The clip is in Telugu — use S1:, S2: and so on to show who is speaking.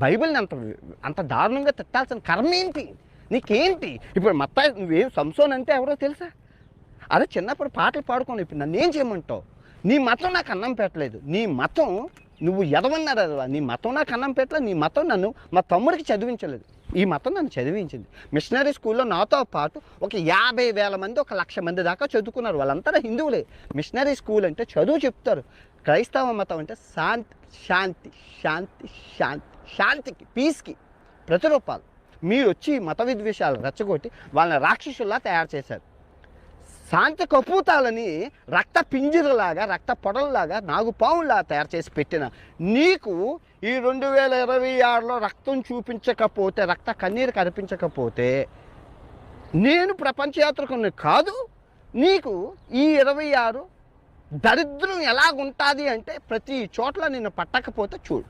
S1: బైబిల్ని అంత అంత దారుణంగా తిట్టాల్సిన కర్మ ఏంటి? నీకేంటి? ఇప్పుడు మత్తాయి నువ్వేం సంసోన్ అంటే ఎవరో తెలుసా? అదే చిన్నప్పుడు పాటలు పాడుకోను. ఇప్పుడు నన్ను ఏం చేయమంటావు? నీ మతం నాకు అన్నం పెట్టలేదు. నీ మతం నువ్వు ఎదవన్నారు అదవా. నీ మతం నాకు అన్నం పెట్టలేదు. నీ మతం నన్ను మా తమ్ముడికి చదివించలేదు. ఈ మతం నన్ను చదివించింది. మిషనరీ స్కూల్లో నాతో పాటు ఒక 50,000 మంది, 1,00,000 మంది దాకా చదువుకున్నారు. వాళ్ళంతా హిందువులే. మిషనరీ స్కూల్ అంటే చదువు చెప్తారు. క్రైస్తవ మతం అంటే శాంతి శాంతి శాంతి శాంతి శాంతికి, పీస్కి ప్రతిరూపాలు. మీరు వచ్చి మత విద్వేషాలు రెచ్చగొట్టి వాళ్ళని రాక్షసుల్లా తయారు చేశారు. శాంతి కపోతాలని రక్త పింజరులాగా, రక్త పొడల్లాగా, నాగుపాములా తయారు చేసి పెట్టిన నీకు ఈ 2026లో రక్తం చూపించకపోతే, రక్త కన్నీరు కనిపించకపోతే నేను ప్రపంచయాత్రకుని కాదు. నీకు ఈ 26 దరిద్రం ఎలాగుంటుంది అంటే ప్రతి చోట్ల నిన్ను పట్టకపోతే చూడు.